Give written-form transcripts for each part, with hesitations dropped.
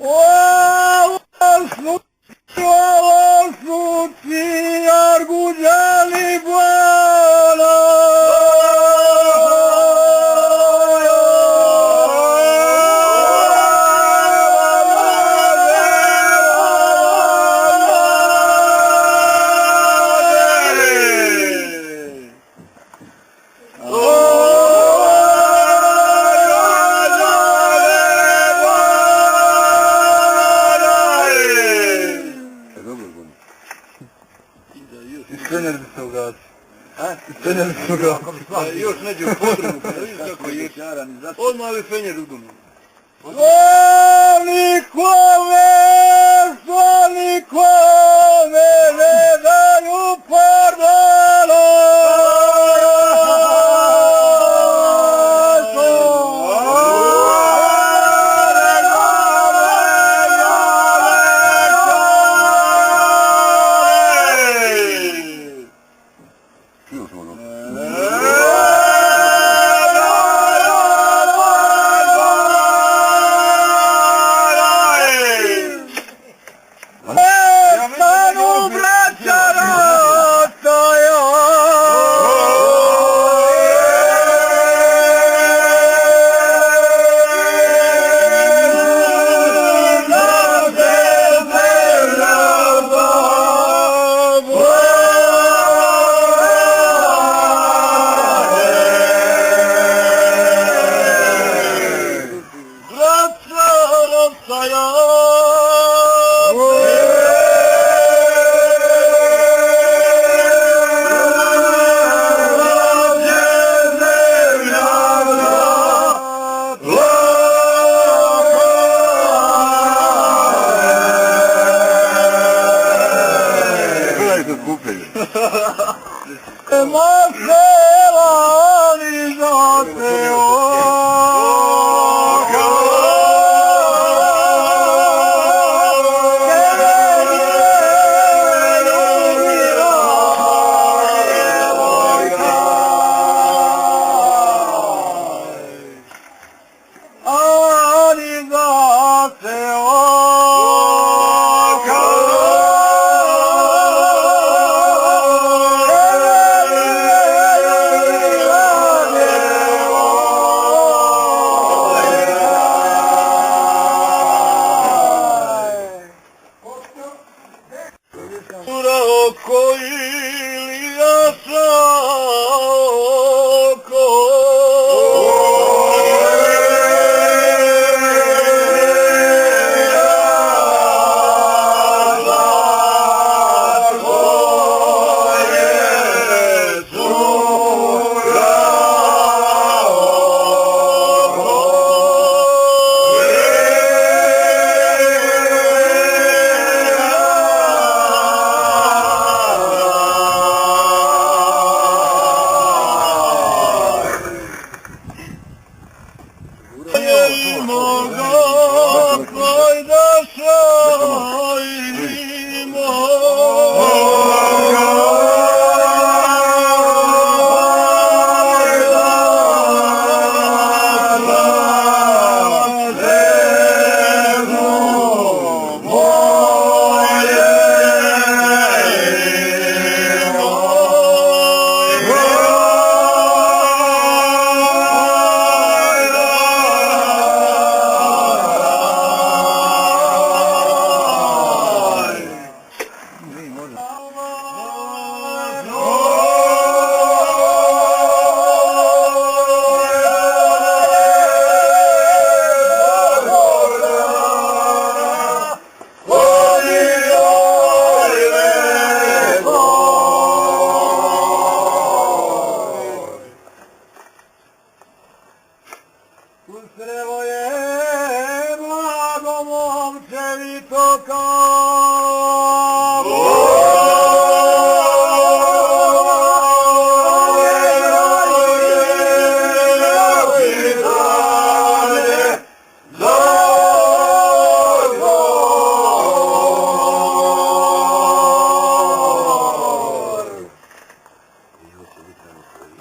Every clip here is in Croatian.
Ovo su ti Arguđani Bwana. Istenjali bi se u gazi. Istenjali bi se u gazi. Još neđe u podrumu, pa vidiš kako je. Odmah bi fenjer udunu. Nikome ne daju pardona.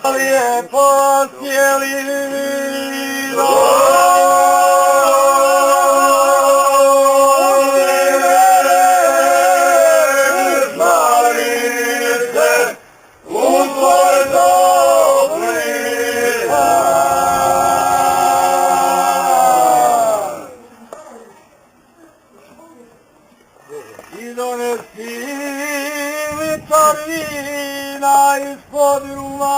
Lijepo sjeli Sjajna ispodila.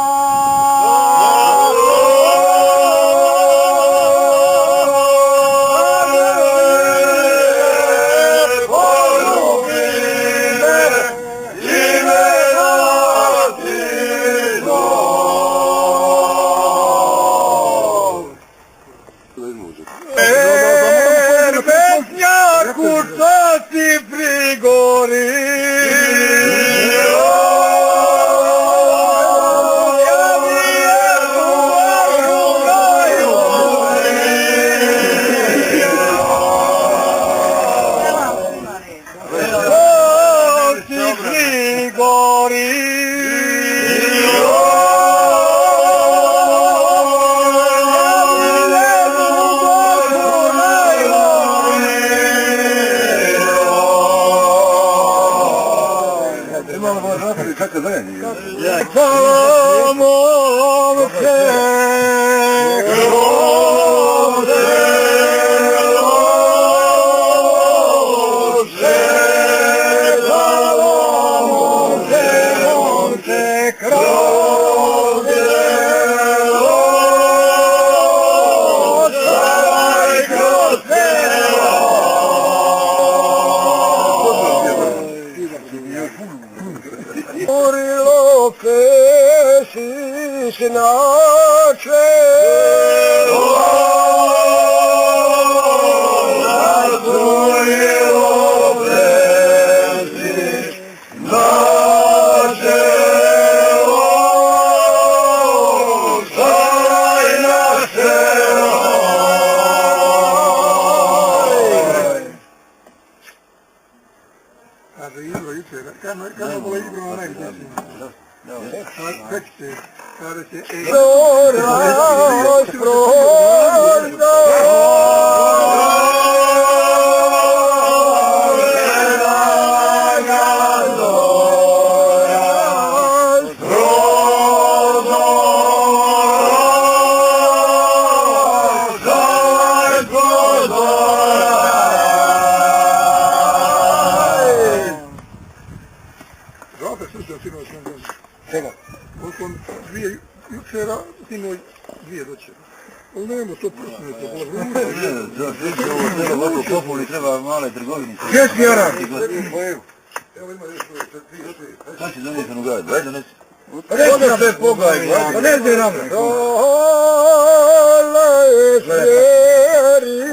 Erbeznjaku što si prigori. Kako zajanje? Salamom se kroze loše, salamom se kroze loše, kroz Urilo pešiš naše, razvojilo pešiš naše, ostaj naše. Kaže Igro jučer, kada ovo Igro onaj gdje si? Tekste, kada se Zoraš prozor, čega? Okom dvije jučera, sinoć dvije doćera. Ali nema to prosmije, to bilo vruće. Treba ovako populi, treba male trgovinice. Gdje si Jara? Evo ima još sad će donijeti onu gajdu, ajde donesi. Onda se pogaj, pa ne zdi nam. Dole sveri